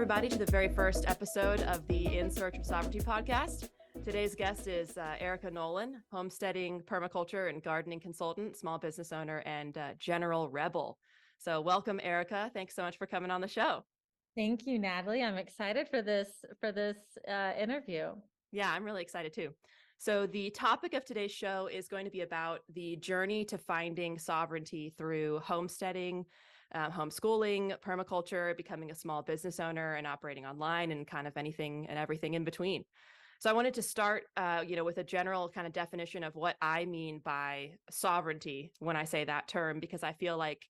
everybody, to the very first episode of the In Search of Sovereignty podcast. Today's guest is Erika Nolan, homesteading, permaculture, and gardening consultant, small business owner, and general rebel. So welcome, Erika. Thanks so much for coming on the show. Thank you, Natalie. I'm excited for this interview. Yeah, I'm really excited too. So the topic of today's show is going to be about the journey to finding sovereignty through homesteading, homeschooling, permaculture, becoming a small business owner, and operating online, and kind of anything and everything in between. So I wanted to start, with a general kind of definition of what I mean by sovereignty when I say that term, because I feel like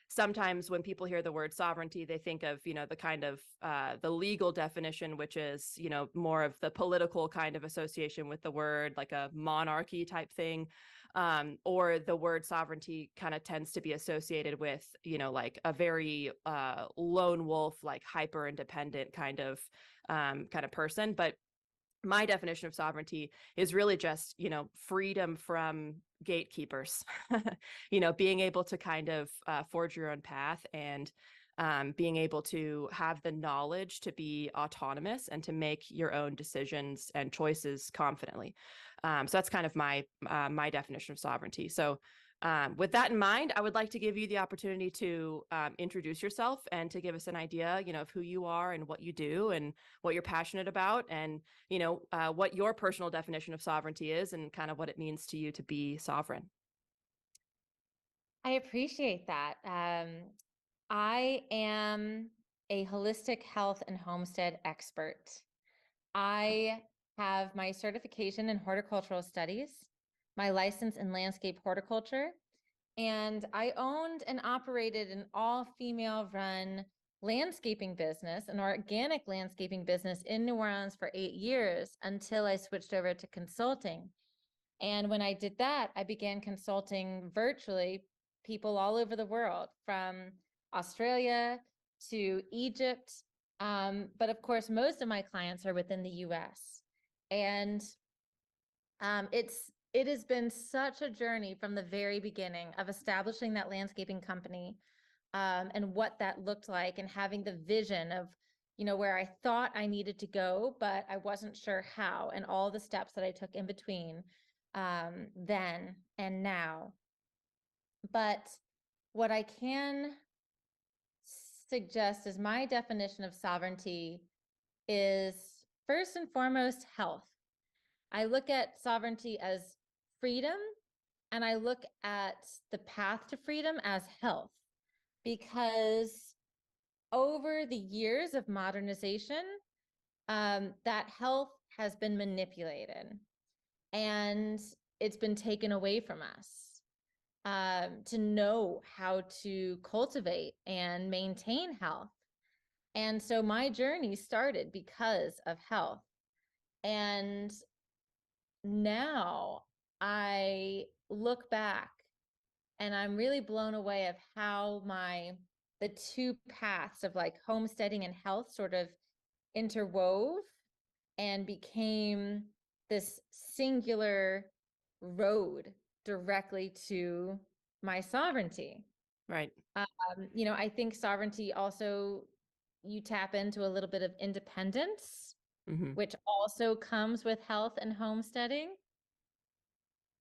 sometimes when people hear the word sovereignty, they think of, the kind of the legal definition, which is, more of the political kind of association with the word, like a monarchy type thing. Or the word sovereignty kind of tends to be associated with, like a very lone wolf, like hyper independent kind of person. But my definition of sovereignty is really just, freedom from gatekeepers, being able to kind of forge your own path and being able to have the knowledge to be autonomous and to make your own decisions and choices confidently. So that's kind of my definition of sovereignty. So with that in mind, I would like to give you the opportunity to introduce yourself and to give us an idea, of who you are and what you do and what you're passionate about, and what your personal definition of sovereignty is and kind of what it means to you to be sovereign. I appreciate that. I am a holistic health and homestead expert. I have my certification in horticultural studies, my license in landscape horticulture, and I owned and operated an all-female run landscaping business, an organic landscaping business in New Orleans for 8 years until I switched over to consulting. And when I did that, I began consulting virtually people all over the world, from Australia to Egypt. But of course, most of my clients are within the US. And it has been such a journey from the very beginning of establishing that landscaping company, and what that looked like, and having the vision of, where I thought I needed to go, but I wasn't sure how, and all the steps that I took in between, then and now. But what I can suggest is my definition of sovereignty is first and foremost health. I look at sovereignty as freedom, and I look at the path to freedom as health, because over the years of modernization, that health has been manipulated and it's been taken away from us, to know how to cultivate and maintain health. And so my journey started because of health. And now I look back and I'm really blown away of how the two paths of like homesteading and health sort of interwove and became this singular road directly to my sovereignty. Right. I think sovereignty also, you tap into a little bit of independence, Mm-hmm. which also comes with health and homesteading.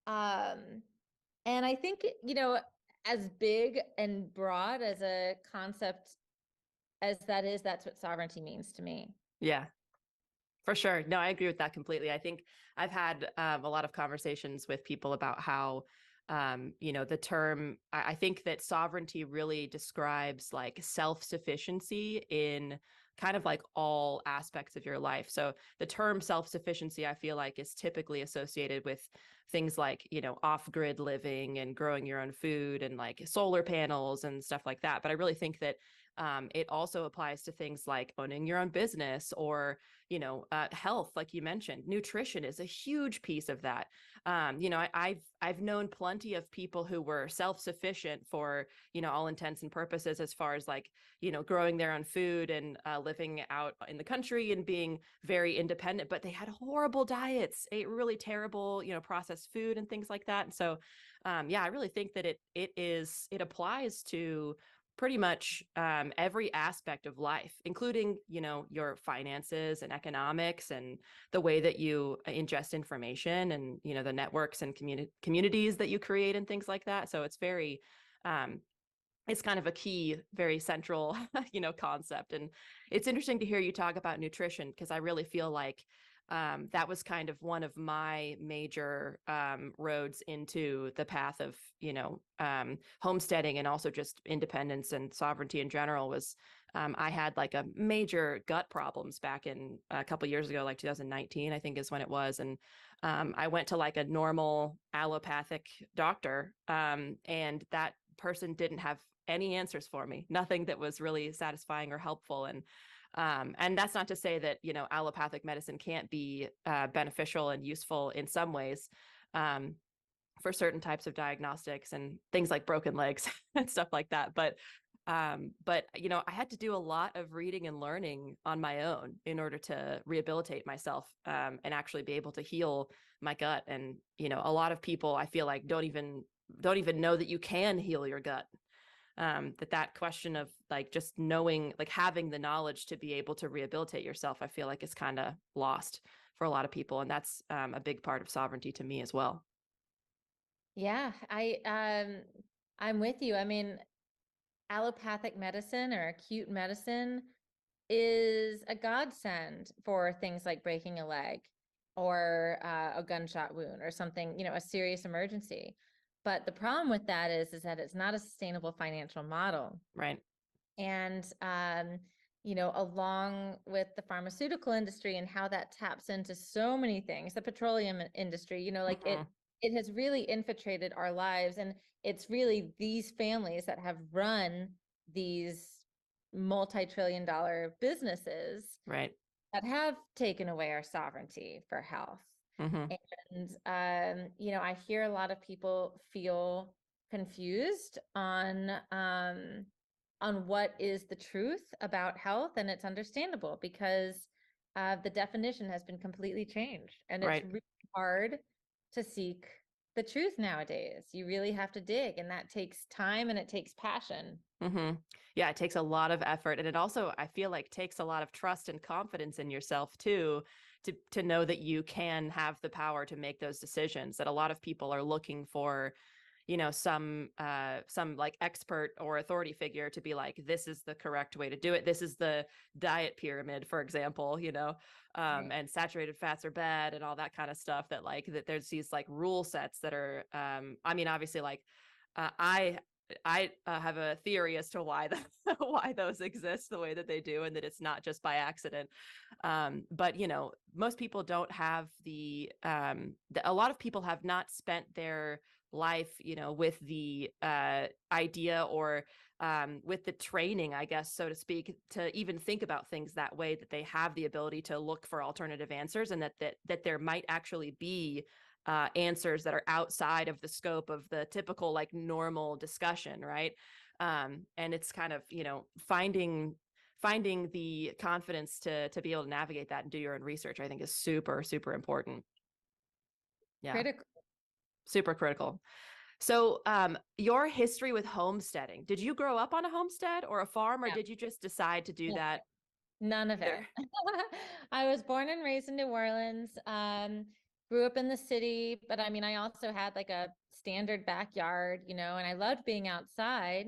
And I think, as big and broad as a concept as that is, that's what sovereignty means to me. Yeah, for sure. No, I agree with that completely. I think I've had a lot of conversations with people about how, the term, I think that sovereignty really describes like self-sufficiency in kind of like all aspects of your life. So the term self-sufficiency, I feel like, is typically associated with things like, off-grid living and growing your own food and like solar panels and stuff like that. But I really think that it also applies to things like owning your own business or, health, like you mentioned. Nutrition is a huge piece of that. I've known plenty of people who were self-sufficient for, all intents and purposes, as far as like, growing their own food and living out in the country and being very independent, but they had horrible diets, ate really terrible, processed food and things like that. And so, I really think that it applies to pretty much every aspect of life, including, you know, your finances and economics and the way that you ingest information and, you know, the networks and communities that you create and things like that. So it's very, um, it's kind of a key, very central, you know, concept. And it's interesting to hear you talk about nutrition, because I really feel like that was kind of one of my major roads into the path of, you know, homesteading and also just independence and sovereignty in general. Was I had like a major gut problems back in a couple years ago, like 2019, I think is when it was. And I went to like a normal allopathic doctor, and that person didn't have any answers for me, nothing that was really satisfying or helpful. And that's not to say that, you know, allopathic medicine can't be beneficial and useful in some ways, um, for certain types of diagnostics and things like broken legs and stuff like that. But you know, I had to do a lot of reading and learning on my own in order to rehabilitate myself, and actually be able to heal my gut. And you know, a lot of people, I feel like, don't even know that you can heal your gut. That question of like just knowing, like having the knowledge to be able to rehabilitate yourself, I feel like is kind of lost for a lot of people. And that's a big part of sovereignty to me as well. Yeah, I'm with you. I mean, allopathic medicine or acute medicine is a godsend for things like breaking a leg or a gunshot wound or something, you know, a serious emergency. But the problem with that is that it's not a sustainable financial model. Right. And you know, along with the pharmaceutical industry and how that taps into so many things, the petroleum industry, you know, like Mhm. it has really infiltrated our lives. And it's really these families that have run these multi-trillion-dollar businesses Right. that have taken away our sovereignty for health. Hmm. And you know, I hear a lot of people feel confused on what is the truth about health, and it's understandable because the definition has been completely changed, and it's Right. really hard to seek the truth nowadays. You really have to dig, and that takes time and it takes passion. Hmm. Yeah, it takes a lot of effort, and it also, I feel like, takes a lot of trust and confidence in yourself too, to know that you can have the power to make those decisions. That a lot of people are looking for, you know, some like expert or authority figure to be like, this is the correct way to do it. This is the diet pyramid, for example, you know, Right. and saturated fats are bad and all that kind of stuff. That like that there's these like rule sets that are, I mean, obviously, like uh, I I have a theory as to why why those exist the way that they do, and that it's not just by accident. But you know, most people don't have a lot of people have not spent their life, you know, with the idea or with the training, I guess, so to speak, to even think about things that way, that they have the ability to look for alternative answers, and that there might actually be answers that are outside of the scope of the typical like normal discussion, right? And it's kind of, you know, finding the confidence to be able to navigate that and do your own research, I think is super, super important. Yeah, Critical. super critical. So, your history with homesteading, did you grow up on a homestead or a farm, or Yeah. did you just decide to do that? None of it. Either. I was born and raised in New Orleans, grew up in the city, but I mean, I also had like a standard backyard, you know, and I loved being outside.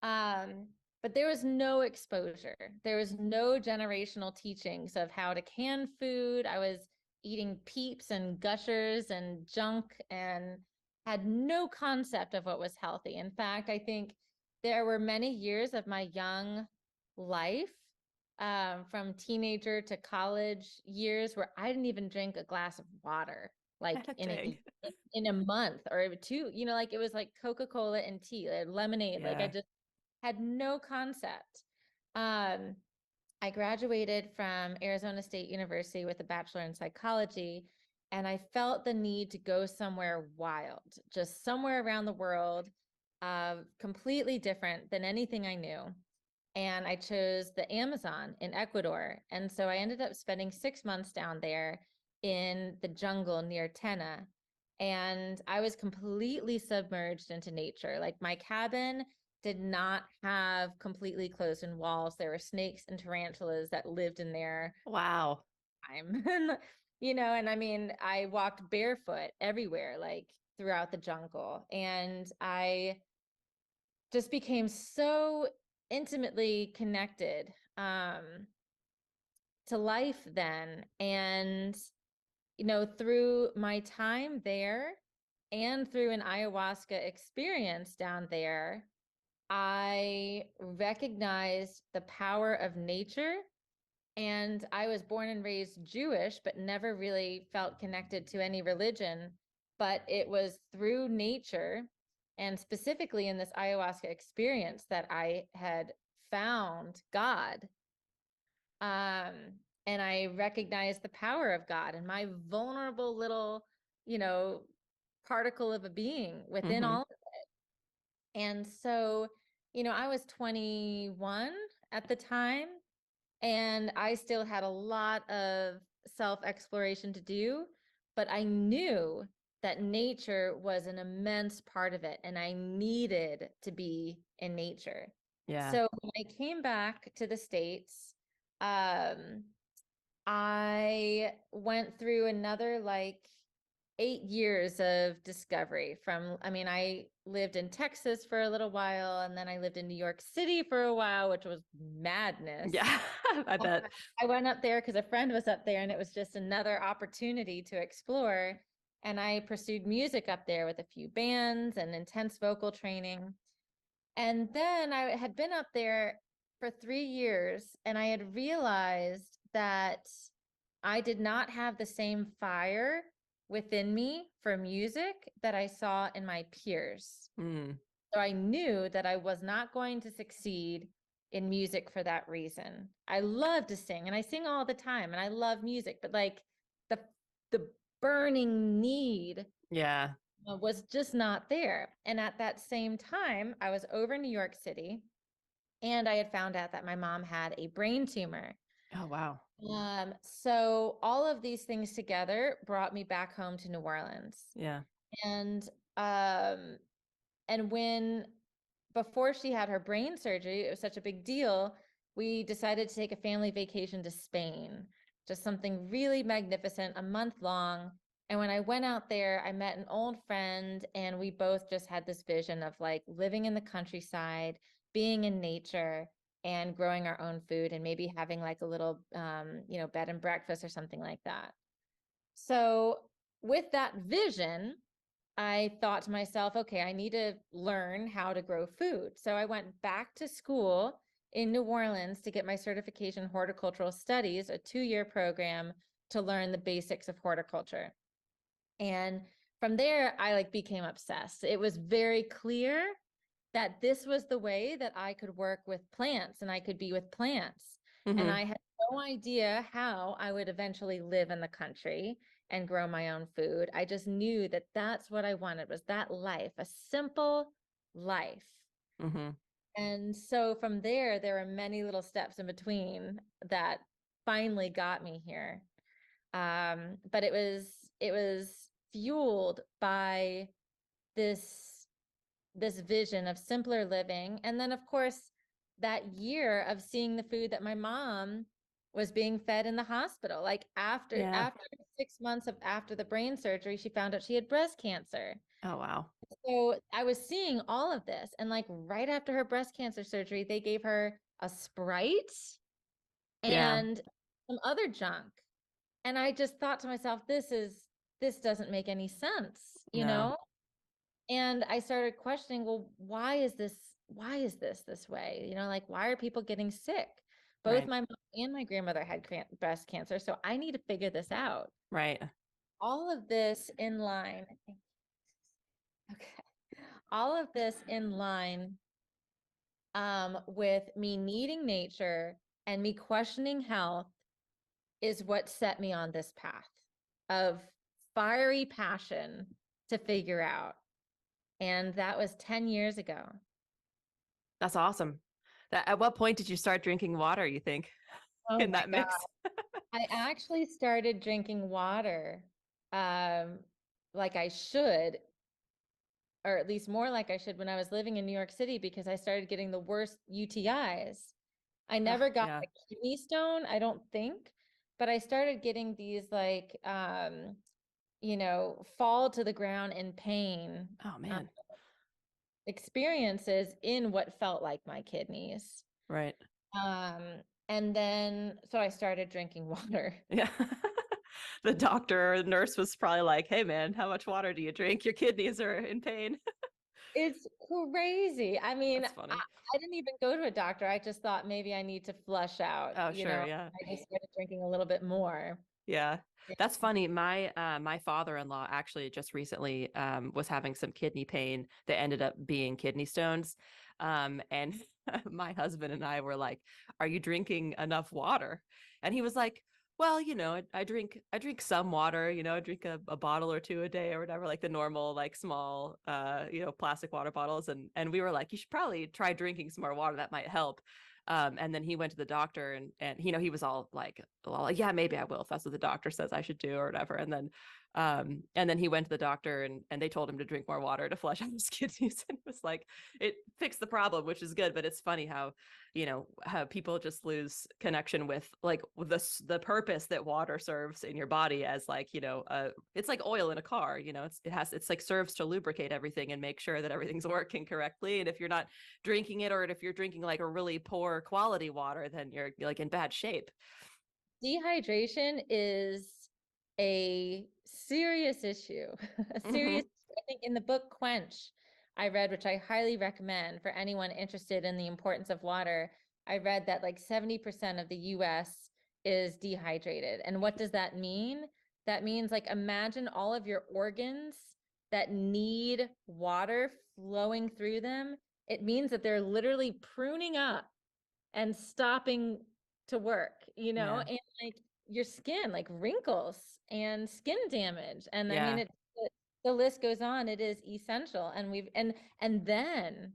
But there was no exposure. There was no generational teachings of how to can food. I was eating peeps and gushers and junk and had no concept of what was healthy. In fact, I think there were many years of my young life, from teenager to college years, where I didn't even drink a glass of water like Dang. in a month or two, you know, like it was like Coca-Cola and tea, lemonade. Like I Yeah. just had no concept. Um, I graduated from Arizona State University with a bachelor in psychology, and I felt the need to go somewhere wild, just somewhere around the world, completely different than anything I knew. And I chose the Amazon in Ecuador. And so I ended up spending 6 months down there in the jungle near Tena. And I was completely submerged into nature. Like my cabin did not have completely closed in walls. There were snakes and tarantulas that lived in there. Wow. And, and I mean, I walked barefoot everywhere, like throughout the jungle. And I just became so intimately connected to life then. And, through my time there and through an ayahuasca experience down there, I recognized the power of nature. And I was born and raised Jewish, but never really felt connected to any religion. But it was through nature, and specifically in this ayahuasca experience, that I had found God. Um, and I recognized the power of God and my vulnerable little, you know, particle of a being within Mm-hmm. all. And so, I was 21 at the time, and I still had a lot of self-exploration to do, but I knew that nature was an immense part of it, and I needed to be in nature. Yeah. So when I came back to the States, um, I went through another like 8 years of discovery I lived in Texas for a little while, and then I lived in New York City for a while, which was madness. Yeah. I bet. I went up there because a friend was up there, and it was just another opportunity to explore. And I pursued music up there with a few bands and intense vocal training. And then I had been up there for 3 years, and I had realized that I did not have the same fire within me for music that I saw in my peers. Mm. So I knew that I was not going to succeed in music for that reason. I love to sing, and I sing all the time, and I love music, but like the the burning need Yeah. was just not there. And at that same time, I was over in New York City, and I had found out that my mom had a brain tumor. Oh, wow. So all of these things together brought me back home to New Orleans. Yeah. And um, and when before she had her brain surgery, it was such a big deal, we decided to take a family vacation to Spain, just something really magnificent, a month long. And when I went out there, I met an old friend, and we both just had this vision of like living in the countryside, being in nature, and growing our own food, and maybe having like a little, bed and breakfast or something like that. So with that vision, I thought to myself, okay, I need to learn how to grow food. So I went back to school in New Orleans to get my certification in horticultural studies, a 2-year program to learn the basics of horticulture. And from there, I like became obsessed. It was very clear that this was the way that I could work with plants and I could be with plants. And Mm-hmm. I had no idea how I would eventually live in the country and grow my own food. I just knew that that's what I wanted, was that life, a simple life. Mm-hmm. And so from there, there were many little steps in between that finally got me here. But it was fueled by this this vision of simpler living. And then, of course, that year of seeing the food that my mom was being fed in the hospital. Like Yeah. after 6 months after the brain surgery, she found out she had breast cancer. Oh, wow. So I was seeing all of this. And like right after her breast cancer surgery, they gave her a Sprite Yeah. and some other junk. And I just thought to myself, this doesn't make any sense, you No. know? And I started questioning, well, why is this this way? Like, why are people getting sick? Both Right. my mom and my grandmother had breast cancer, so I need to figure this out. Right. All of this in line. Okay. All of this in line with me needing nature and me questioning health is what set me on this path of fiery passion to figure out. And that was 10 years ago. That's awesome. At what point did you start drinking water, you think, Oh in my that God. mix? I actually started drinking water like I should or at least more like I should when I was living in New York City, because I started getting the worst UTIs. I never got Yeah. a kidney stone, I don't think, but I started getting these like fall to the ground in pain Oh uh, man. experiences in what felt like my kidneys. Right. Um, and then so I started drinking water. Yeah. The doctor or the nurse was probably like, "Hey man, how much water do you drink? Your kidneys are in pain." It's crazy. I mean, That's funny. I didn't even go to a doctor. I just thought maybe I need to flush out, Oh, sure. Yeah. I just started drinking a little bit more. Yeah. That's funny. My father-in-law actually just recently was having some kidney pain that ended up being kidney stones. And my husband and I were like, "Are you drinking enough water?" And he was like, "Well, I drink some water, I drink a bottle or two a day or whatever, like the normal, like small plastic water bottles." And we were like, "You should probably try drinking some more water. That might help." And then he went to the doctor and he was all like, well, yeah, maybe I will if that's what the doctor says I should do or whatever. And then he went to the doctor and they told him to drink more water to flush out his kidneys. And it was like, it fixed the problem, which is good. But it's funny how people just lose connection with like the purpose that water serves in your body as like, it's like oil in a car, it's like serves to lubricate everything and make sure that everything's working correctly. And if you're not drinking it, or if you're drinking like a really poor quality water, then you're like in bad shape. Dehydration is a serious issue. A serious, Hmm. I think in the book Quench, I read, which I highly recommend for anyone interested in the importance of water. I read that like 70% of the US is dehydrated. And what does that mean? That means like imagine all of your organs that need water flowing through them. It means that they're literally pruning up and stopping to work, Yeah. and like your skin, like wrinkles and skin damage. And I mean, Yeah. the list goes on. It is essential. And and then,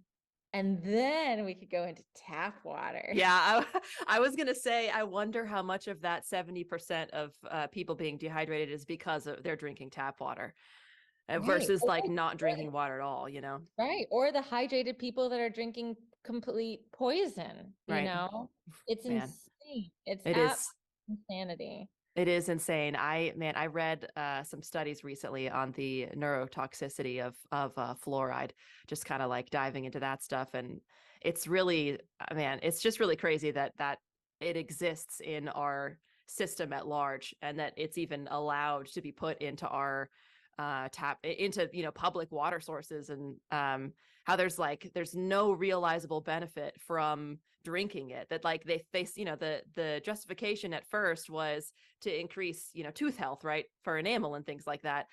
and then we could go into tap water. Yeah, I was gonna say, I wonder how much of that 70% of people being dehydrated is because of they're drinking tap water Right. versus like not drinking water at all. Right. Or the hydrated people that are drinking complete poison, Right. It's Man, insane. It's it absolute is. insanity. It is insane. I read some studies recently on the neurotoxicity of fluoride, just kind of like diving into that stuff, and it's really, man, it's just really crazy that it exists in our system at large, and that it's even allowed to be put into our tap into public water sources, and how there's no realizable benefit from drinking it. That like they the justification at first was to increase tooth health, right, for enamel and things like that,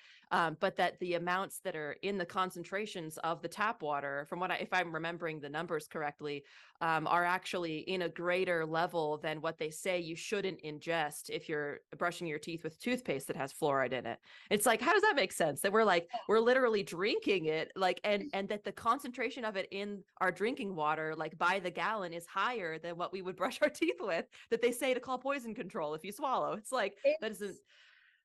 but that the amounts that are in the concentrations of the tap water, from if I'm remembering the numbers correctly, are actually in a greater level than what they say you shouldn't ingest if you're brushing your teeth with toothpaste that has fluoride in it. It's like, how does that make sense that we're literally drinking it, like, and that the concentration of it in our drinking water, like by the gallon, is higher than what we would brush our teeth with, that they say to call poison control if you swallow. It's like, that isn't. It's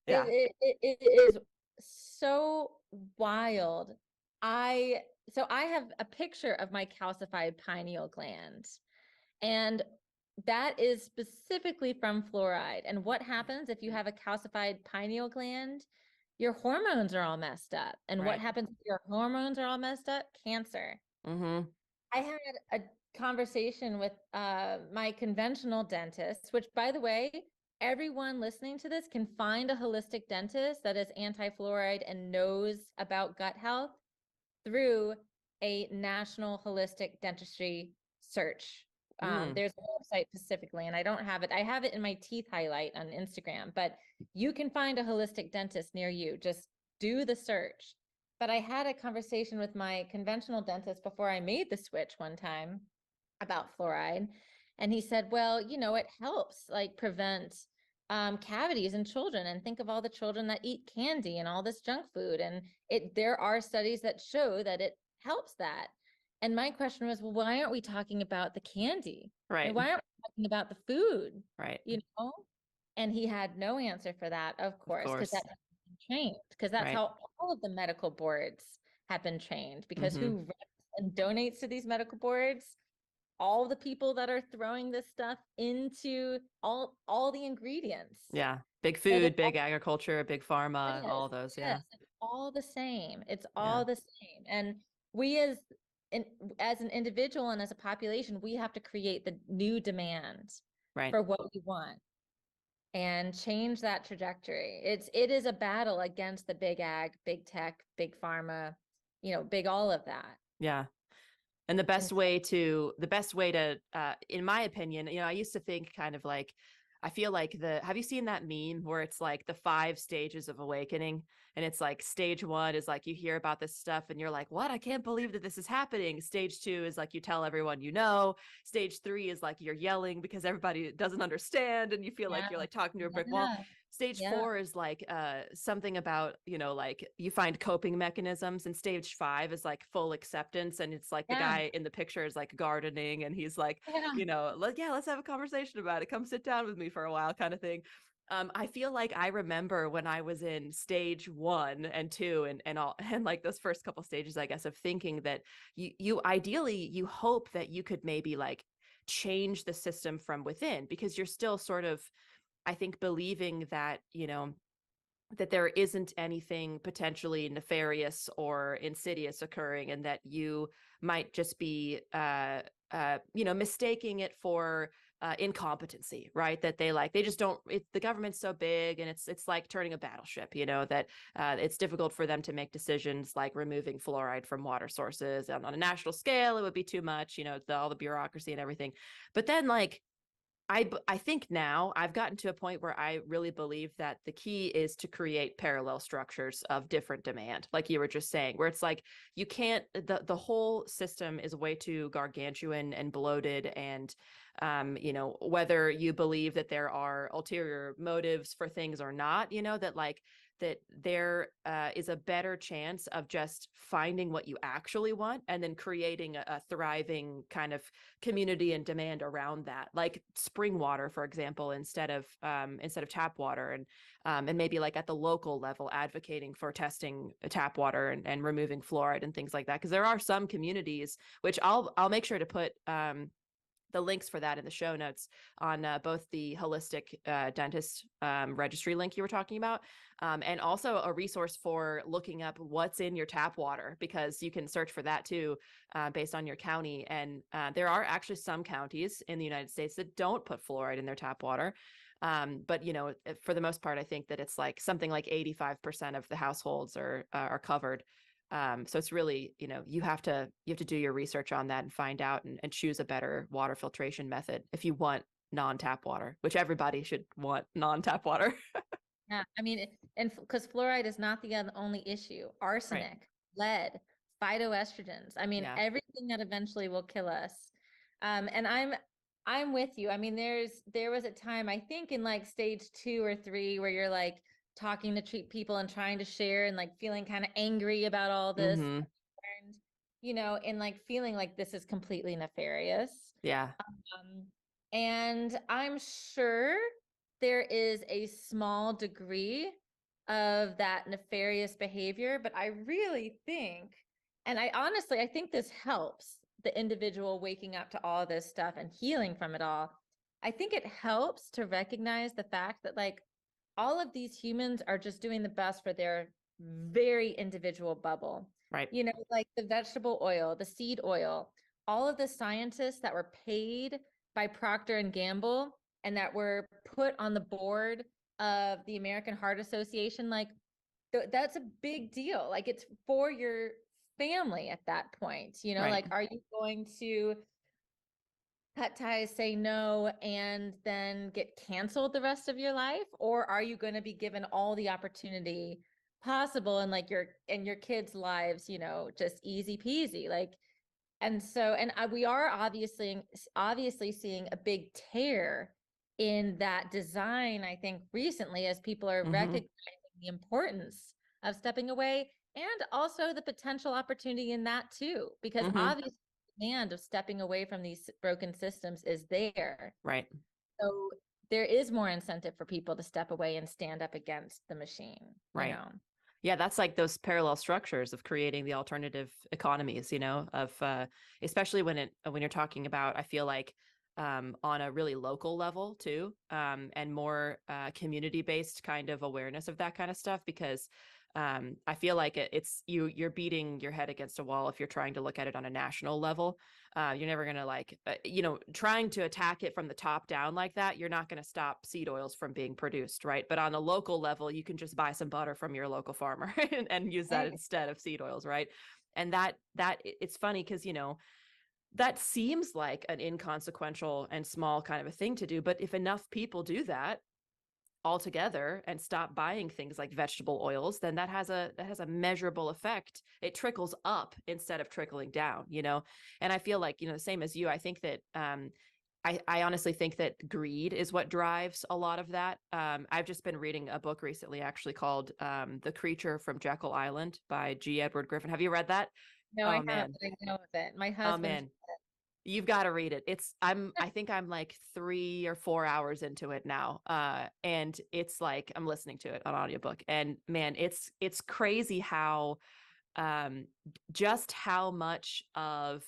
Yeah. it is so wild. I I have a picture of my calcified pineal gland, and that is specifically from fluoride. And what happens if you have a calcified pineal gland? Your hormones are all messed up. And what Right. happens if your hormones are all messed up? Cancer. Mm-hmm. I had a conversation with my conventional dentist, which, by the way, everyone listening to this can find a holistic dentist that is anti-fluoride and knows about gut health through a national holistic dentistry search. Mm. There's a website specifically, and I don't have it. I have it in my teeth highlight on Instagram, but you can find a holistic dentist near you. Just do the search. But I had a conversation with my conventional dentist before I made the switch one time about fluoride. And he said, well, it helps like prevent cavities in children. And think of all the children that eat candy and all this junk food. And there are studies that show that it helps that. And my question was, well, why aren't we talking about the candy? Right. Why aren't we talking about the food? Right. You know? And he had no answer for that, of Of course, because that course. hasn't been changed, because that's Right. how all of the medical boards have been trained, because Mm-hmm. who reps and donates to these medical boards? All the people that are throwing this stuff into all the ingredients. Yeah. Big So food, big agriculture, big pharma, all those. Yeah. it's all the same. It's Yeah. all the same. And we in, as an individual and as a population, we have to create the new demand Right. for what we want and change that trajectory. It is a battle against the big ag, big tech, big pharma, big all of that. Yeah. And And the best way to, in my opinion, I used to think kind of like, I feel like have you seen that meme where it's like the 5 stages of awakening? And it's like stage 1 is like you hear about this stuff and you're like, what? I can't believe that this is happening. Stage 2 is like you tell everyone you know. Stage 3 is like you're yelling because everybody doesn't understand and you feel like yeah, you're like talking to a brick wall. yeah, Stage yeah, 4 is like something about, like you find coping mechanisms. And stage 5 is like full acceptance. And it's like the yeah, guy in the picture is like gardening and he's like, yeah, let's have a conversation about it. Come sit down with me for a while, kind of thing. I feel like I remember when I was in stage 1 and 2 and all and like those first couple stages, I guess, of thinking that you ideally you hope that you could maybe like change the system from within, because you're still sort of, I think, believing that, that there isn't anything potentially nefarious or insidious occurring, and that you might just be, mistaking it for incompetency, right? That they just don't. The government's so big, and it's like turning a battleship. That it's difficult for them to make decisions like removing fluoride from water sources, and on a national scale, it would be too much. All the bureaucracy and everything. But then, like, I think now I've gotten to a point where I really believe that the key is to create parallel structures of different demand, like you were just saying, where it's like you can't, the whole system is way too gargantuan and bloated. And whether you believe that there are ulterior motives for things or not, that there is a better chance of just finding what you actually want and then creating a thriving kind of community and demand around that, like spring water, for example, instead of tap water. And maybe like at the local level advocating for testing tap water and removing fluoride and things like that, because there are some communities, which I'll make sure to put the links for that in the show notes on both the holistic dentist registry link you were talking about, and also a resource for looking up what's in your tap water, because you can search for that too, based on your county. And there are actually some counties in the United States that don't put fluoride in their tap water. But for the most part, I think that it's like something like 85% of the households are covered. So it's really, you have to do your research on that and find out and choose a better water filtration method if you want non-tap water, which everybody should want non-tap water. yeah. I mean, and because fluoride is not the only issue. Right. Arsenic, lead, phytoestrogens. I mean, Yeah. everything that eventually will kill us. And I'm with you. I mean, there was a time, I think, in like stage 2 or 3 where you're like talking to treat people and trying to share and like feeling kind of angry about all this, Mm-hmm. and and like feeling like this is completely nefarious. Yeah. And I'm sure there is a small degree of that nefarious behavior, but I really think, and I think this helps the individual waking up to all this stuff and healing from it all. I think it helps to recognize the fact that, like, all of these humans are just doing the best for their very individual bubble. Right. Like the vegetable oil, the seed oil, all of the scientists that were paid by Procter and Gamble and that were put on the board of the American Heart Association, like that's a big deal. Like it's for your family at that point. Right. Like, are you going to cut ties, say no, and then get canceled the rest of your life? Or are you going to be given all the opportunity possible and like your kids' lives, just easy peasy? Like, and so, we are obviously seeing a big tear in that design, I think, recently, as people are Mm-hmm. recognizing the importance of stepping away, and also the potential opportunity in that too, because Mm-hmm. obviously the demand of stepping away from these broken systems is there. Right. So there is more incentive for people to step away and stand up against the machine, Right. Yeah, that's like those parallel structures of creating the alternative economies, of especially when you're talking about, I feel like on a really local level too, and more community based kind of awareness of that kind of stuff, because I feel like you're beating your head against a wall if you're trying to look at it on a national level. You're never going to trying to attack it from the top down like that. You're not going to stop seed oils from being produced, right? But on a local level, you can just buy some butter from your local farmer and use that Right. instead of seed oils, right? And it's funny because, that seems like an inconsequential and small kind of a thing to do. But if enough people do that altogether and stop buying things like vegetable oils, then that has a measurable effect. It trickles up instead of trickling down. And I feel like, the same as you, I think that I honestly think that greed is what drives a lot of that. I've just been reading a book recently, actually, called The Creature from Jekyll Island by G. Edward Griffin. Have you read that? No, Oh I haven't, man. but I know of it. My Oh husband. man. You've got to read it. I think I'm like 3 or 4 hours into it now. And it's like, I'm listening to it on audiobook, and man, it's crazy how, um, just how much of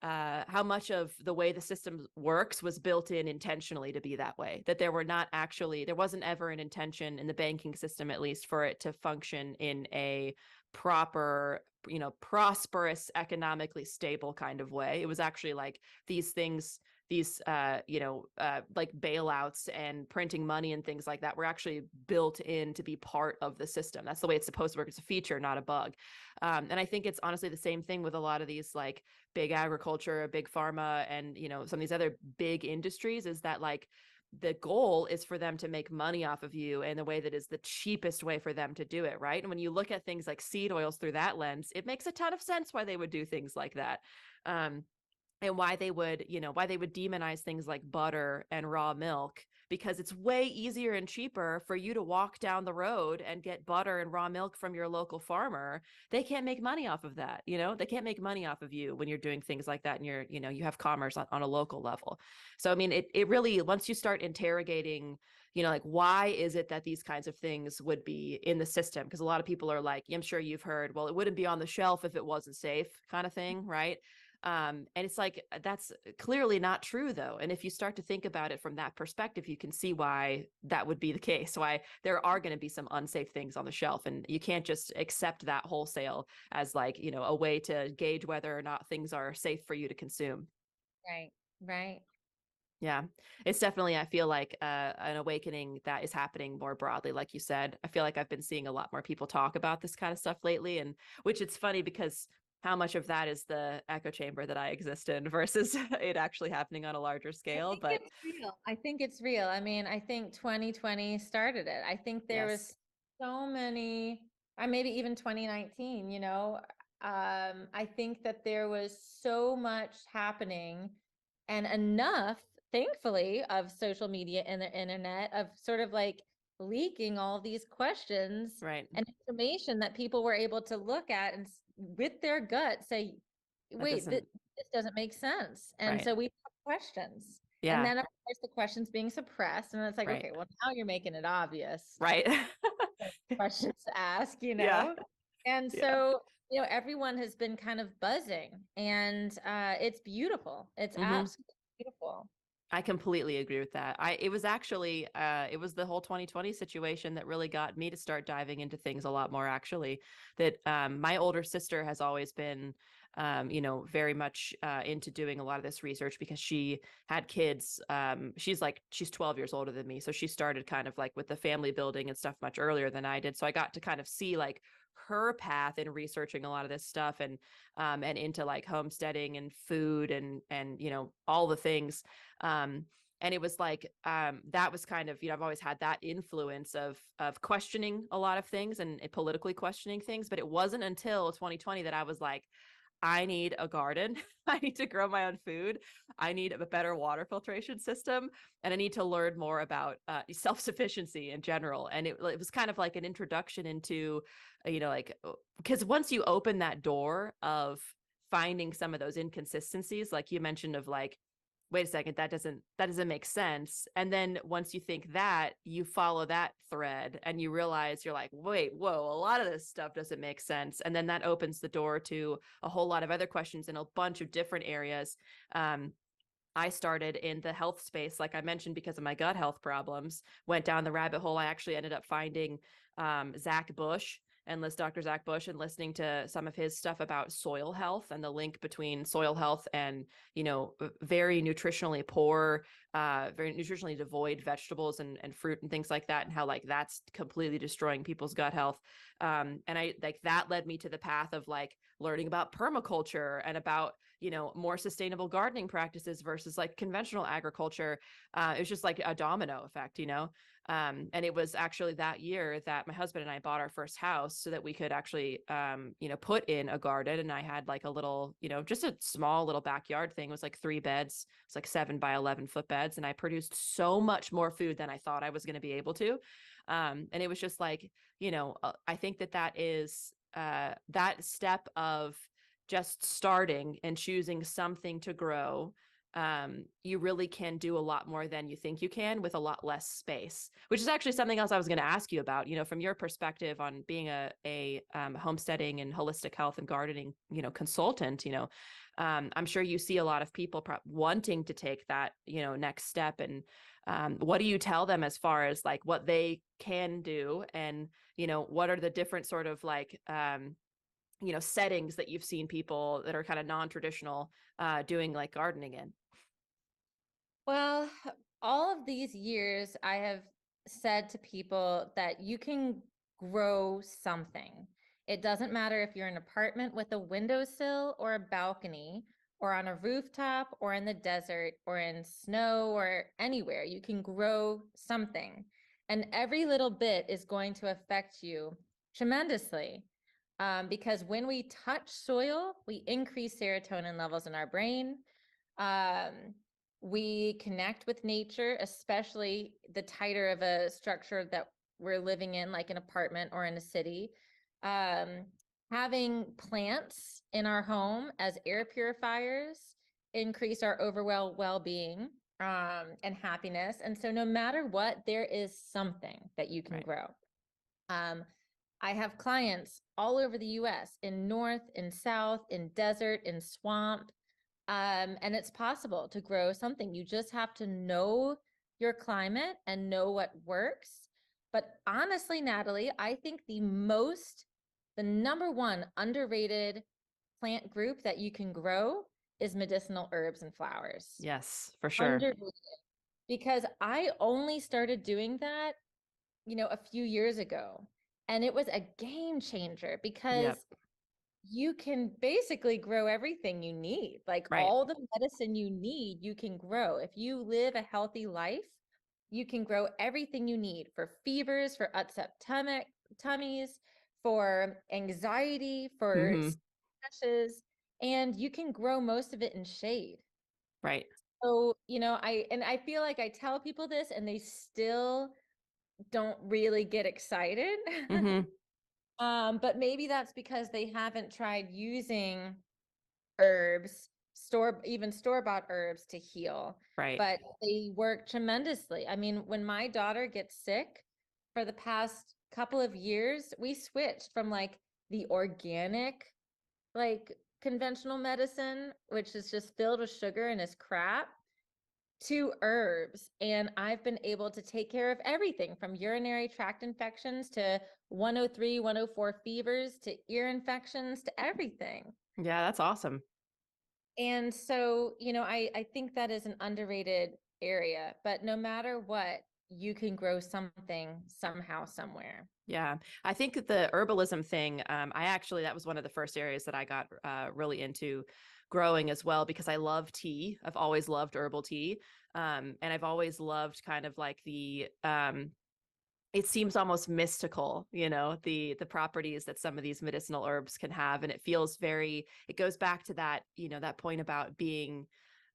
the way the system works was built in intentionally to be that way, that there wasn't ever an intention in the banking system, at least, for it to function in a proper, prosperous, economically stable kind of way. It was actually like these things, like bailouts and printing money and things like that were actually built in to be part of the system. That's the way it's supposed to work. It's a feature, not a bug. And I think it's honestly the same thing with a lot of these like big agriculture, big pharma, and some of these other big industries, is that like the goal is for them to make money off of you in the way that is the cheapest way for them to do it, right? And when you look at things like seed oils through that lens, it makes a ton of sense why they would do things like that. Um, and why they would demonize things like butter and raw milk, because it's way easier and cheaper for you to walk down the road and get butter and raw milk from your local farmer. They can't make money off of that. They can't make money off of you when you're doing things like that, and you have commerce on a local level. So I mean, it really, once you start interrogating, like, why is it that these kinds of things would be in the system? Because a lot of people are like, I'm sure you've heard, well, it wouldn't be on the shelf if it wasn't safe, kind of thing, right? And it's like, that's clearly not true, though. And if you start to think about it from that perspective, you can see why that would be the case, why there are going to be some unsafe things on the shelf. And you can't just accept that wholesale as like, a way to gauge whether or not things are safe for you to consume. Right, right. Yeah, it's definitely, I feel like, an awakening that is happening more broadly. Like you said, I feel like I've been seeing a lot more people talk about this kind of stuff lately, and which it's funny because how much of that is the echo chamber that I exist in versus it actually happening on a larger I scale. think But it's real. I think it's real. I mean, I think 2020 started it. I think there yes, was so many, or maybe even 2019, I think that there was so much happening and enough, thankfully, of social media and the internet of sort of like leaking all these questions right. and information that people were able to look at and with their gut say, That wait, doesn't, this doesn't make sense. And right. so we have questions. And Yeah, then, of course, the questions being suppressed. And it's like, right, okay, well, now you're making it obvious right. questions to ask, Yeah, And yeah. so, everyone has been kind of buzzing and it's beautiful. It's Hmm. absolutely beautiful. I completely agree with that. It was actually, it was the whole 2020 situation that really got me to start diving into things a lot more, actually. That my older sister has always been, very much into doing a lot of this research because she had kids. She's 12 years older than me. So she started kind of like with the family building and stuff much earlier than I did. So I got to kind of see like her path in researching a lot of this stuff, and into like homesteading and food and all the things. um and it was like, that was kind of, I've always had that influence of questioning a lot of things and politically questioning things, but it wasn't until 2020 that I was like, I need a garden. I need to grow my own food. I need a better water filtration system. And I need to learn more about self-sufficiency in general. And it was kind of like an introduction into, because once you open that door of finding some of those inconsistencies, like you mentioned, of like, wait a second, that doesn't make sense. And then once you think that, you follow that thread and you realize you're like, wait, whoa, a lot of this stuff doesn't make sense. And then that opens the door to a whole lot of other questions in a bunch of different areas. I started in the health space, like I mentioned, because of my gut health problems, went down the rabbit hole. I actually ended up finding Zach Bush Dr. Zach Bush and listening to some of his stuff about soil health and the link between soil health and, very nutritionally poor, very nutritionally devoid vegetables and fruit and things like that, and how like that's completely destroying people's gut health. And I like that led me to the path of like learning about permaculture and about, more sustainable gardening practices versus like conventional agriculture. It was just like a domino effect, and it was actually that year that my husband and I bought our first house so that we could actually, put in a garden. And I had like a little, just a small little backyard thing. It was like 3 beds. It's like 7 by 11 foot beds. And I produced so much more food than I thought I was going to be able to. And it was just like, I think that is that step of just starting and choosing something to grow, you really can do a lot more than you think you can with a lot less space, which is actually something else I was going to ask you about, from your perspective on being a homesteading and holistic health and gardening, consultant. I'm sure you see a lot of people wanting to take that, next step. And what do you tell them as far as like what they can do, and what are the different sort of like settings that you've seen people that are kind of non-traditional doing like gardening in? Well, all of these years, I have said to people that you can grow something. It doesn't matter if you're in an apartment with a windowsill or a balcony, or on a rooftop, or in the desert, or in snow, or anywhere. You can grow something. And every little bit is going to affect you tremendously. Because when we touch soil, we increase serotonin levels in our brain. Um, we connect with nature, especially the tighter of a structure that we're living in, like an apartment or in a city. Um, Having plants in our home as air purifiers increase our overall well-being, and happiness. And so no matter what, there is something that you can Right. grow. I have clients all over the US, in north, in south, in desert, in swamp. And it's possible to grow something. You just have to know your climate and know what works. But honestly, Natalie, I think the number one underrated plant group that you can grow is medicinal herbs and flowers. Yes, for sure. Underrated. Because I only started doing that, a few years ago. And it was a game changer because Yep. you can basically grow everything you need. Like Right. all the medicine you need, you can grow. If you live a healthy life, you can grow everything you need for fevers, for upset tummies, for anxiety, for Mm-hmm. stresses, and you can grow most of it in shade. Right. So, I feel like I tell people this and they still don't really get excited. Mm-hmm. But maybe that's because they haven't tried using herbs, even store-bought herbs to heal, Right. but they work tremendously. I mean, when my daughter gets sick for the past couple of years, we switched from like the organic, like conventional medicine, which is just filled with sugar and is crap, to herbs. And I've been able to take care of everything from urinary tract infections to 103, 104 fevers to ear infections to everything. Yeah, that's awesome. And so, I think that is an underrated area, but no matter what, you can grow something somehow, somewhere. Yeah. I think that the herbalism thing, that was one of the first areas that I got really into growing as well, because I love tea. I've always loved herbal tea. And I've always loved kind of like it seems almost mystical, the properties that some of these medicinal herbs can have. And it goes back to that, that point about being,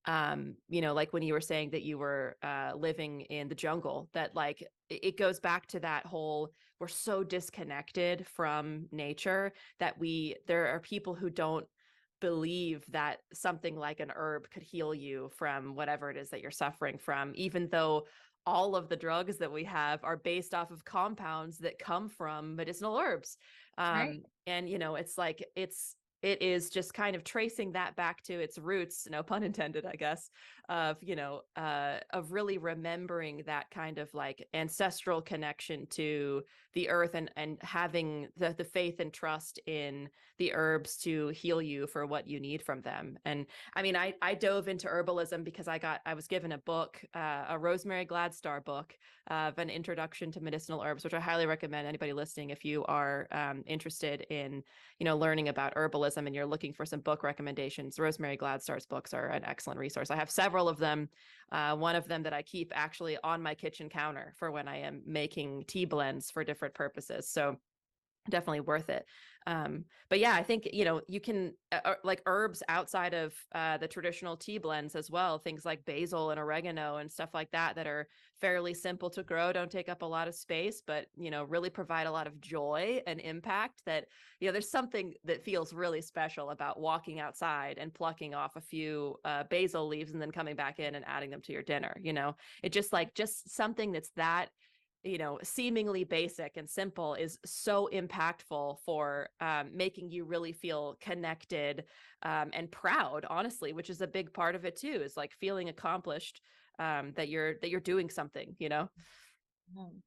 like when you were saying that you were living in the jungle, that like it goes back to that whole, we're so disconnected from nature that there are people who don't believe that something like an herb could heal you from whatever it is that you're suffering from, even though all of the drugs that we have are based off of compounds that come from medicinal herbs. Right. And, it's like, it is just kind of tracing that back to its roots, no pun intended, I guess, of really remembering that kind of like ancestral connection to the earth, and having the faith and trust in the herbs to heal you for what you need from them. And I mean, I dove into herbalism because I was given a book, a Rosemary Gladstar book of an introduction to medicinal herbs, which I highly recommend anybody listening if you are interested in, learning about herbalism and you're looking for some book recommendations. Rosemary Gladstar's books are an excellent resource. I have several of them. One of them that I keep actually on my kitchen counter for when I am making tea blends for different purposes. So definitely worth it. But yeah, I think, you can like herbs outside of the traditional tea blends as well, things like basil and oregano and stuff like that, that are fairly simple to grow, don't take up a lot of space, but, really provide a lot of joy and impact. That, there's something that feels really special about walking outside and plucking off a few basil leaves and then coming back in and adding them to your dinner. It just something that's that seemingly basic and simple is so impactful for making you really feel connected and proud, honestly, which is a big part of it too, is like feeling accomplished, that you're doing something.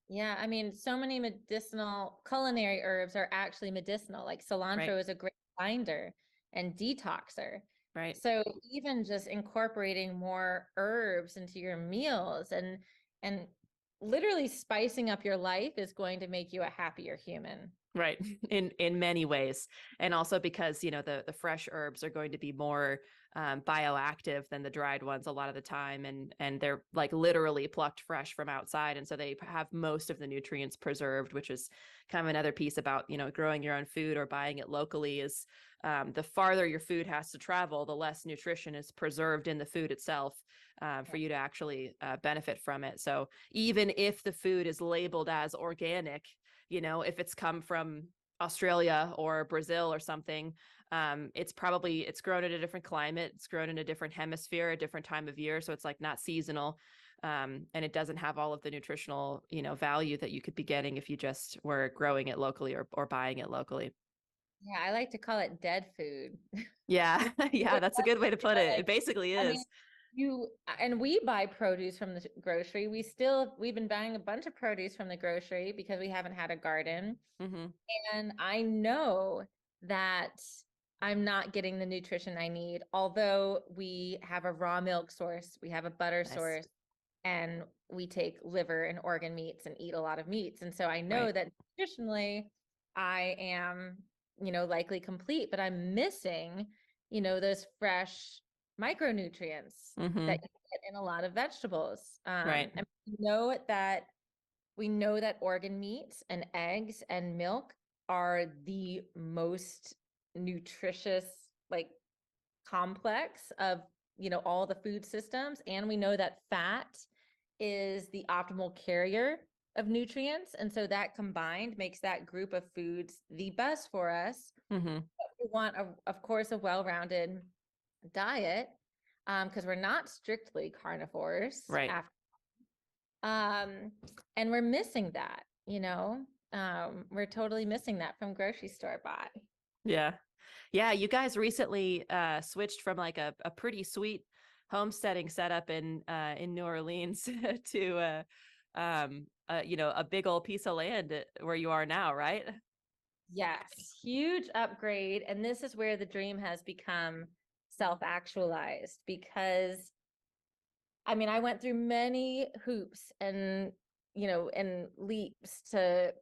Yeah, I mean, so many medicinal culinary herbs are actually medicinal. Like Right, cilantro is a great binder and detoxer. right, So even just incorporating more herbs into your meals and literally spicing up your life is going to make you a happier human. right. In many ways, and also because the fresh herbs are going to be more bioactive than the dried ones a lot of the time, and they're like literally plucked fresh from outside, and so they have most of the nutrients preserved, which is kind of another piece about growing your own food or buying it locally. Is the farther your food has to travel, the less nutrition is preserved in the food itself, for you to actually benefit from it. So even if the food is labeled as organic, if it's come from Australia or Brazil or something, it's grown in a different climate, it's grown in a different hemisphere, a different time of year, so it's like not seasonal, and it doesn't have all of the nutritional value that you could be getting if you just were growing it locally or buying it locally. Yeah, I like to call it dead food. Yeah, yeah, that's a good way to put it. Like, It basically I mean, is. and we buy produce from the grocery. We've been buying a bunch of produce from the grocery because we haven't had a garden. Mm-hmm. And I know that I'm not getting the nutrition I need, although we have a raw milk source, we have a butter Nice. source, and we take liver and organ meats and eat a lot of meats. And so I know Right. that nutritionally I am, likely complete, but I'm missing, those fresh micronutrients Mm-hmm. that you get in a lot of vegetables. Right. And we know that organ meats and eggs and milk are the most nutritious, like complex of, all the food systems. And we know that fat is the optimal carrier of nutrients. And so that combined makes that group of foods the best for us. Mm-hmm. But we want, of course, a well-rounded diet, because we're not strictly carnivores Right. after and we're missing that, we're totally missing that from grocery store buy. Yeah. Yeah, you guys recently switched from like a pretty sweet homesteading setup in New Orleans to a big old piece of land where you are now, right? Yes, huge upgrade. And this is where the dream has become self-actualized because I mean, I went through many hoops and leaps to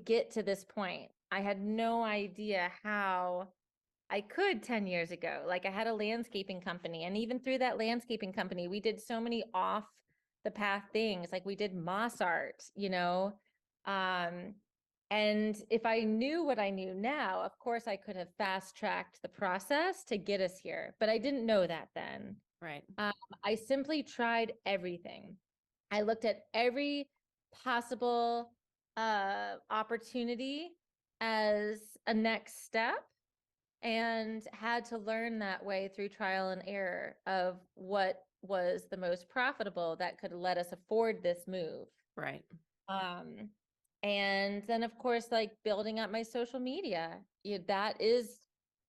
get to this point. I had no idea how I could 10 years ago. Like I had a landscaping company, and even through that landscaping company, we did so many off the path things. Like we did moss art, Um, and if I knew what I knew now, of course I could have fast tracked the process to get us here, but I didn't know that then. Right. Um, I simply tried everything. I looked at every possible opportunity as a next step, and had to learn that way through trial and error of what was the most profitable that could let us afford this move. Right. Um, and then of course, like building up my social media, that is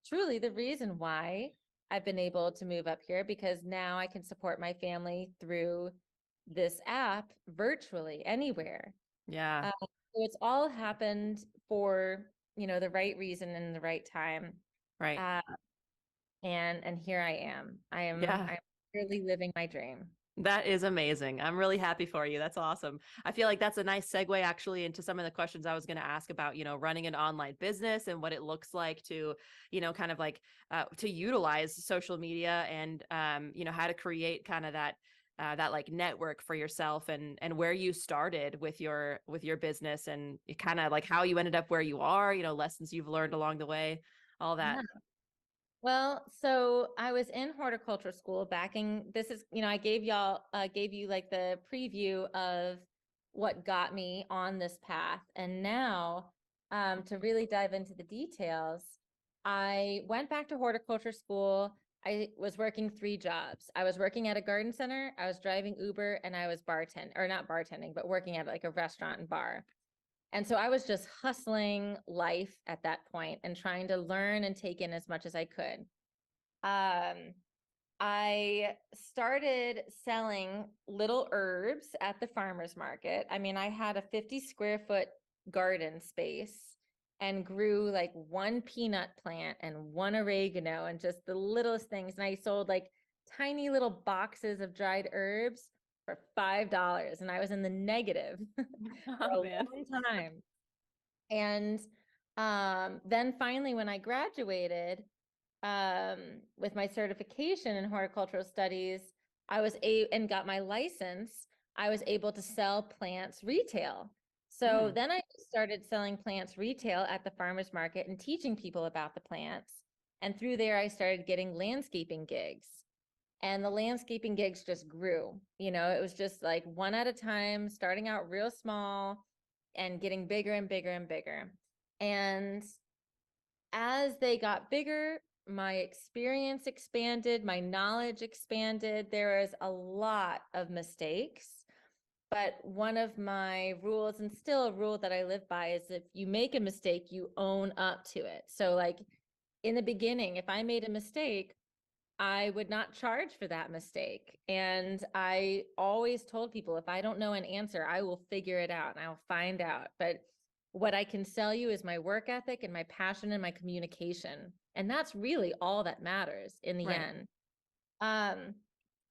truly the reason why I've been able to move up here, because now I can support my family through this app virtually anywhere. Yeah. So it's all happened for, the right reason and the right time. Right. Uh, and here I am. Yeah. I'm really living my dream. That is amazing. I'm really happy for you. That's awesome. I feel like that's a nice segue actually into some of the questions I was going to ask about, running an online business and what it looks like to, kind of like to utilize social media and, how to create kind of that like network for yourself and where you started with your business and kind of like how you ended up where you are, lessons you've learned along the way, all that. Yeah. Well, so I was in horticulture school this is, I gave you like the preview of what got me on this path. And now, to really dive into the details, I went back to horticulture school. I was working 3 jobs. I was working at a garden center, I was driving Uber, and I was not bartending, but working at like a restaurant and bar. And so I was just hustling life at that point and trying to learn and take in as much as I could. Um, I started selling little herbs at the farmer's market. I mean, I had a 50 square foot garden space and grew like 1 peanut plant and 1 oregano and just the littlest things. And I sold like tiny little boxes of dried herbs for $5. And I was in the negative for Oh a man. long time. And then finally, when I graduated with my certification in horticultural studies, and got my license, I was able to sell plants retail. So then I started selling plants retail at the farmer's market and teaching people about the plants. And through there, I started getting landscaping gigs. And the landscaping gigs just grew. It was just like one at a time, starting out real small and getting bigger and bigger and bigger. And as they got bigger, my experience expanded, my knowledge expanded. There was a lot of mistakes. But one of my rules, and still a rule that I live by, is if you make a mistake, you own up to it. So, like in the beginning, if I made a mistake, I would not charge for that mistake. And I always told people, if I don't know an answer, I will figure it out and I'll find out. But what I can sell you is my work ethic and my passion and my communication. And that's really all that matters in the Right. end.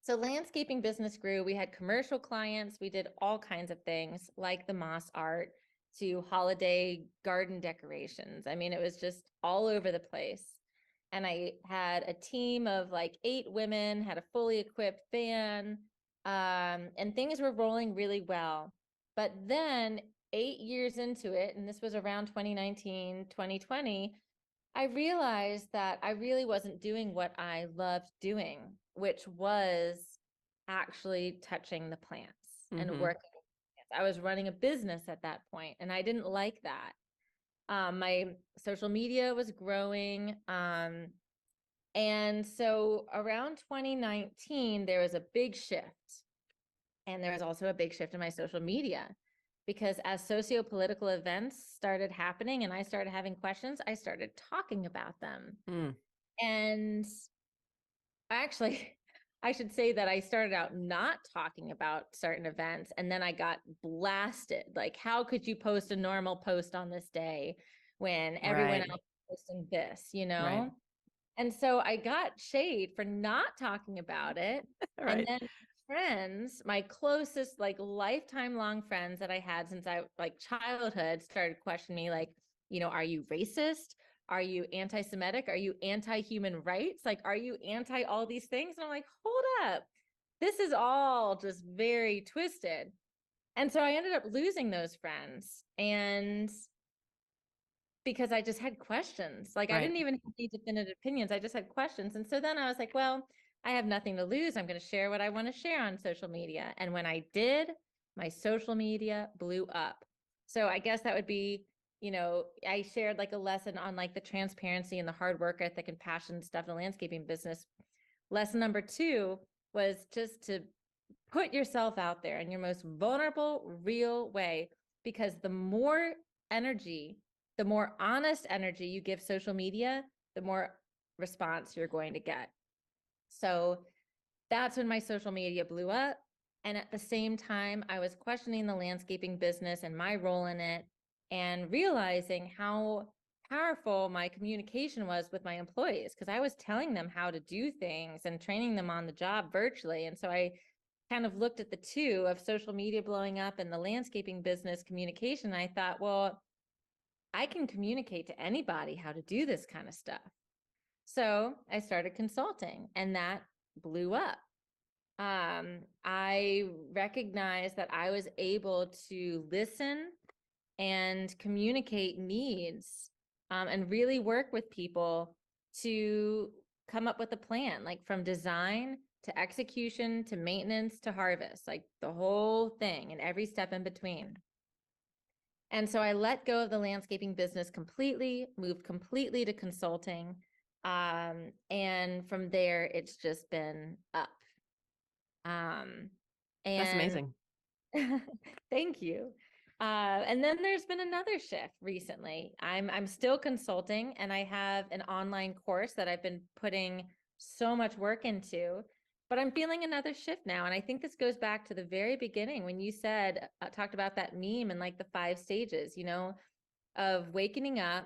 So landscaping business grew. We had commercial clients. We did all kinds of things like the moss art to holiday garden decorations. I mean, it was just all over the place. And I had a team of like 8 women, had a fully equipped van, and things were rolling really well. But then 8 years into it, and this was around 2019, 2020, I realized that I really wasn't doing what I loved doing, which was actually touching the plants and Mm-hmm. working. I was running a business at that point, and I didn't like that. My social media was growing. And so around 2019, there was a big shift. And there was also a big shift in my social media because as socio-political events started happening and I started having questions, I started talking about them. Mm. And actually, I should say that I started out not talking about certain events and then I got blasted. Like, how could you post a normal post on this day when everyone Right. else is posting this? Right. And so I got shade for not talking about it. And Right. then friends, my closest, like lifetime long friends that I had since I like childhood started questioning me, like, are you racist? Are you anti-Semitic? Are you anti-human rights? Like, are you anti all these things? And I'm like, hold up. This is all just very twisted. And so I ended up losing those friends. And because I just had questions. Like I Right. didn't even have any definitive opinions. I just had questions. And so then I was like, well, I have nothing to lose. I'm going to share what I want to share on social media. And when I did, my social media blew up. So I guess that would be, I shared like a lesson on like the transparency and the hard work ethic and passion stuff in the landscaping business. Lesson number 2 was just to put yourself out there in your most vulnerable, real way, because the more energy, the more honest energy you give social media, the more response you're going to get. So that's when my social media blew up. And at the same time, I was questioning the landscaping business and my role in it, and realizing how powerful my communication was with my employees, because I was telling them how to do things and training them on the job virtually. And so I kind of looked at the two of social media blowing up and the landscaping business communication. And I thought, well, I can communicate to anybody how to do this kind of stuff. So I started consulting, and that blew up. I recognized that I was able to listen and communicate needs, and really work with people to come up with a plan, like from design to execution to maintenance to harvest, like the whole thing and every step in between. And so I let go of the landscaping business completely, moved completely to consulting. And from there, it's just been up. That's And amazing. thank you. And then there's been another shift recently. I'm still consulting, and I have an online course that I've been putting so much work into, but I'm feeling another shift now. And I think this goes back to the very beginning when you said, talked about that meme and like the 5 stages, of waking up,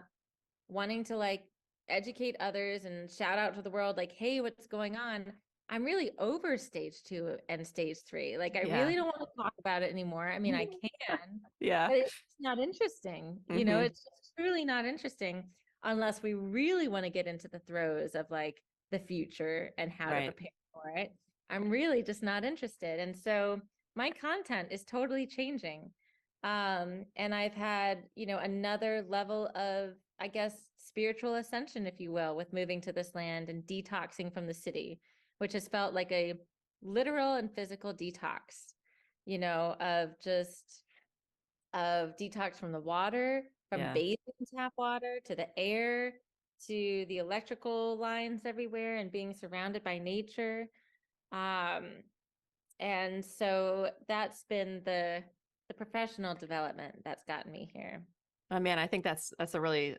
wanting to like educate others and shout out to the world, like, hey, what's going on? I'm really over stage 2 and stage 3. Like, I Yeah. really don't want to talk about it anymore. I mean, I can, Yeah. but it's not interesting. Hmm. It's just truly not interesting unless we really want to get into the throes of like the future and how to Right. prepare for it. I'm really just not interested. And so my content is totally changing. And I've had, another level of, I guess, spiritual ascension, if you will, with moving to this land and detoxing from the city, which has felt like a literal and physical detox, of detox from the water, from Yeah. bathing in tap water to the air, to the electrical lines everywhere and being surrounded by nature. Um, and so that's been the professional development that's gotten me here. Oh man, I think that's a really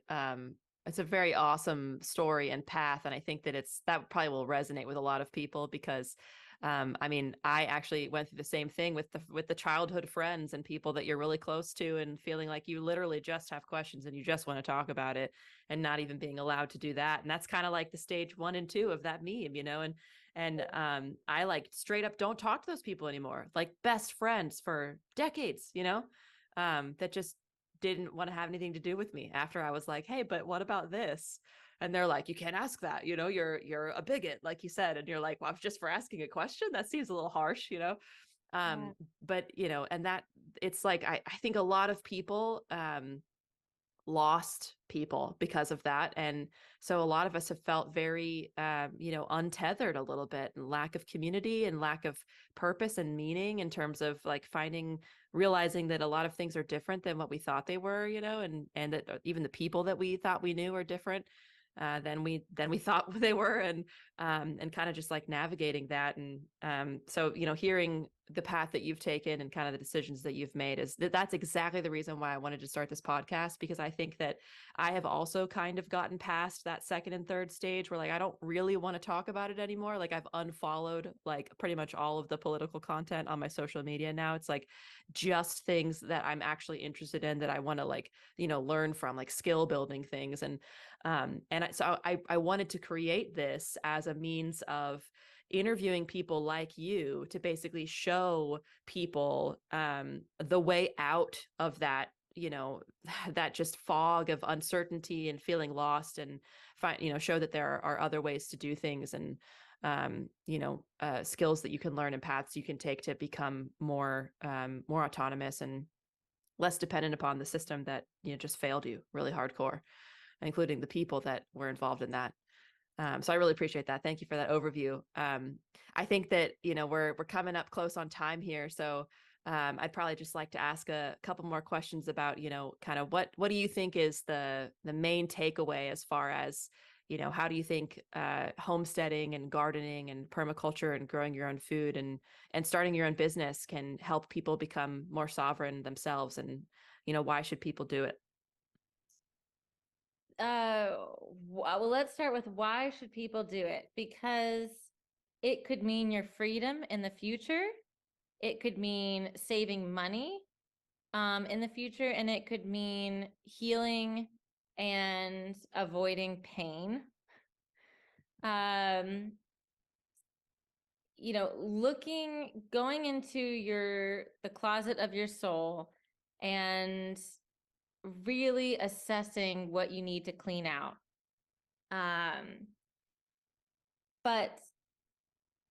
it's a very awesome story and path. And I think that that probably will resonate with a lot of people because I mean, I actually went through the same thing with the childhood friends and people that you're really close to, and feeling like you literally just have questions and you just want to talk about it, and not even being allowed to do that. And that's kind of like the stage 1 and 2 of that meme, and I like straight up don't talk to those people anymore, like best friends for decades, that just didn't want to have anything to do with me after I was like, hey, but what about this? And they're like, you can't ask that, you're a bigot, like you said. And you're like, well, I was just for asking a question. That seems a little harsh. Yeah. But and that it's like, I think a lot of people lost people because of that. And so a lot of us have felt very, untethered a little bit, and lack of community and lack of purpose and meaning in terms of like realizing that a lot of things are different than what we thought they were, and that even the people that we thought we knew are different than we thought they were, and kind of just like navigating that. And so hearing the path that you've taken and kind of the decisions that you've made, that's exactly the reason why I wanted to start this podcast, because I think that I have also kind of gotten past that second and third stage where like I don't really want to talk about it anymore. Like I've unfollowed like pretty much all of the political content on my social media now. It's like just things that I'm actually interested in, that I want to like learn from, like skill building things. So I wanted to create this as a means of interviewing people like you to basically show people the way out of that, that just fog of uncertainty and feeling lost, and show that there are other ways to do things, and skills that you can learn and paths you can take to become more autonomous and less dependent upon the system that just failed you really hardcore, including the people that were involved in that. So I really appreciate that. Thank you for that overview. I think that we're coming up close on time here, so I'd probably just like to ask a couple more questions about, kind of what do you think is the main takeaway as far as, how do you think homesteading and gardening and permaculture and growing your own food and starting your own business can help people become more sovereign themselves, and, why should people do it? Well, let's start with why should people do it? Because it could mean your freedom in the future. It could mean saving money in the future, and it could mean healing and avoiding pain. Um, going into the closet of your soul and really assessing what you need to clean out. But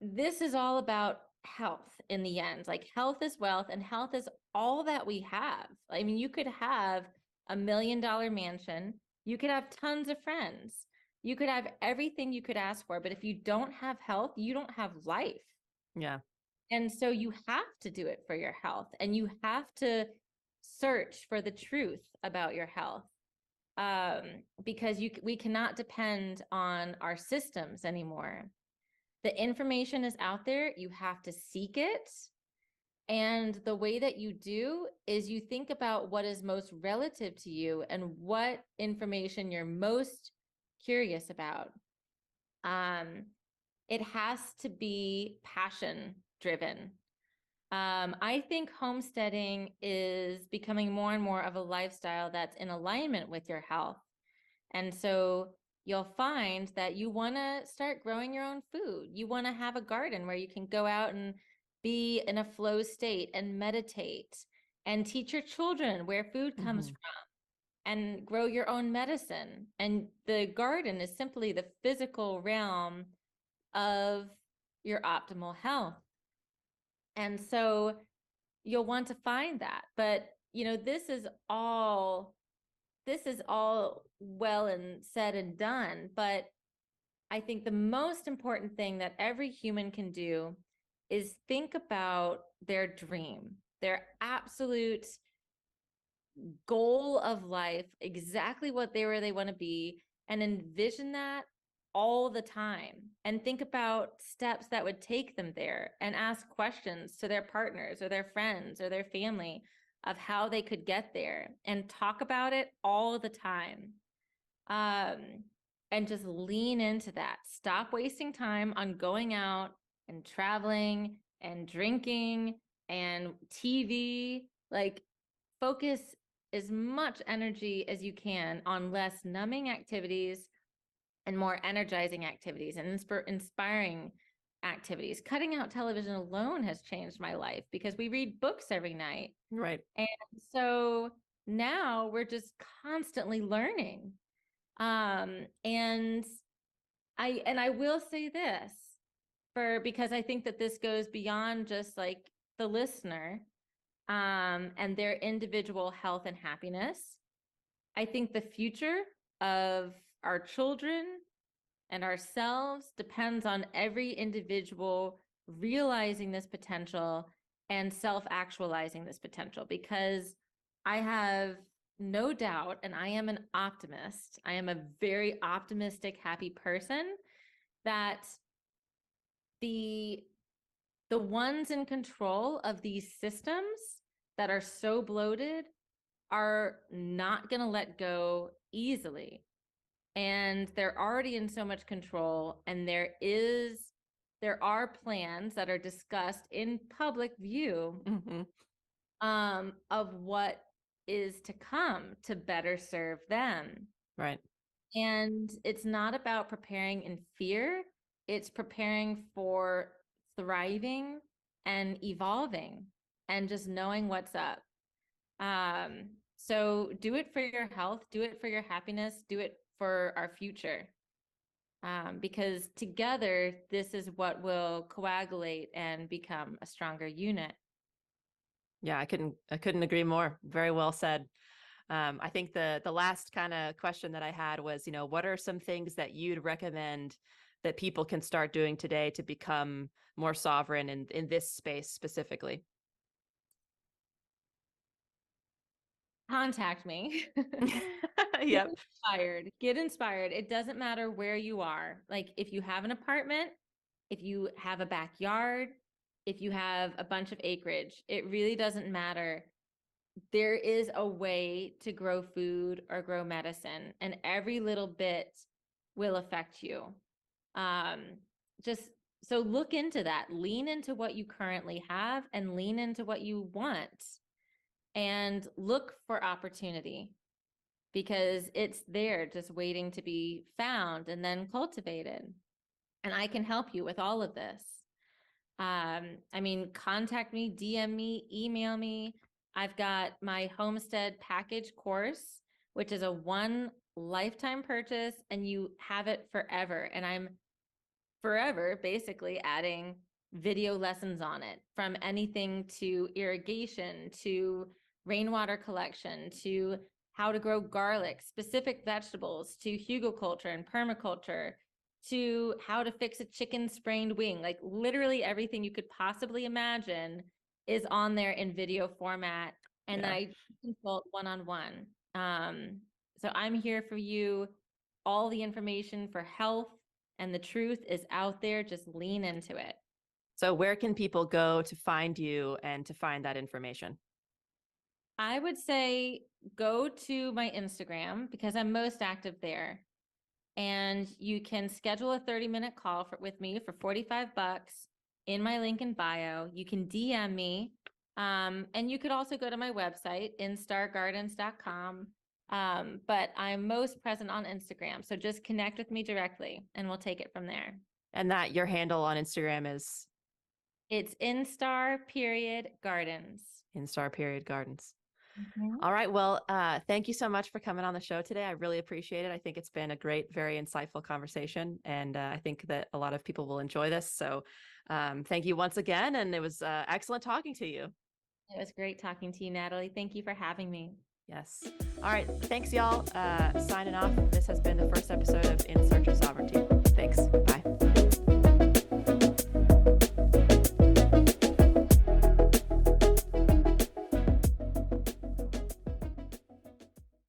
this is all about health in the end. Like, health is wealth, and health is all that we have. I mean, you could have $1 million mansion, you could have tons of friends, you could have everything you could ask for, but if you don't have health, you don't have life. Yeah. And so you have to do it for your health, and you have to search for the truth about your health, because we cannot depend on our systems anymore. The information is out there. You have to seek it. And the way that you do is you think about what is most relative to you and what information you're most curious about. It has to be passion driven. I think homesteading is becoming more and more of a lifestyle that's in alignment with your health. And so you'll find that you want to start growing your own food. You want to have a garden where you can go out and be in a flow state and meditate and teach your children where food comes from and grow your own medicine. And the garden is simply the physical realm of your optimal health. And so you'll want to find that. But, this is all well and said and done, but I think the most important thing that every human can do is think about their dream, their absolute goal of life, exactly where they want to be, and envision that all the time, and think about steps that would take them there, and ask questions to their partners or their friends or their family of how they could get there, and talk about it all the time. And just lean into that. Stop wasting time on going out and traveling and drinking and TV. Like, focus as much energy as you can on less numbing activities and more energizing activities and inspiring activities. Cutting out television alone has changed my life because we read books every night. Right. And so now we're just constantly learning. And I will say this, because I think that this goes beyond just like the listener, and their individual health and happiness. I think the future of our children and ourselves depends on every individual realizing this potential and self-actualizing this potential, because I have no doubt, and I am an optimist, I am a very optimistic, happy person, that the ones in control of these systems that are so bloated are not going to let go easily. And they're already in so much control, and there are plans that are discussed in public view, of what is to come to better serve them. Right. And it's not about preparing in fear, it's preparing for thriving and evolving and just knowing what's up. So do it for your health, do it for your happiness, do it for our future. Because together, this is what will coagulate and become a stronger unit. Yeah, I couldn't agree more. Very well said. I think the last kind of question that I had was, what are some things that you'd recommend that people can start doing today to become more sovereign in this space specifically? contact me. Yep. Get inspired. It doesn't matter where you are. Like if you have an apartment, if you have a backyard, if you have a bunch of acreage, it really doesn't matter. There is a way to grow food or grow medicine, and every little bit will affect you. Just so look into that, lean into what you currently have and lean into what you want, and look for opportunity because it's there just waiting to be found and then cultivated. And I can help you with all of this. I mean, contact me, DM me, email me. I've got my homestead package course, which is a one lifetime purchase and you have it forever. And I'm forever basically adding video lessons on it, from anything to irrigation, to rainwater collection, to how to grow garlic, specific vegetables, to hugelculture and permaculture, to how to fix a chicken sprained wing. Like literally everything you could possibly imagine is on there in video format. And then I consult one-on-one. So I'm here for you. All the information for health and the truth is out there. Just lean into it. So where can people go to find you and to find that information? I would say go to my Instagram because I'm most active there. And you can schedule a 30-minute call with me for $45 in my link in bio. You can DM me. And you could also go to my website, instargardens.com. But I'm most present on Instagram. So just connect with me directly and we'll take it from there. And that your handle on Instagram is? It's instar.gardens. Instar.gardens. Mm-hmm. All right. Well, thank you so much for coming on the show today. I really appreciate it. I think it's been a great, very insightful conversation. And I think that a lot of people will enjoy this. So thank you once again. And it was excellent talking to you. It was great talking to you, Natalie. Thank you for having me. Yes. All right. Thanks, y'all. Signing off. This has been the first episode of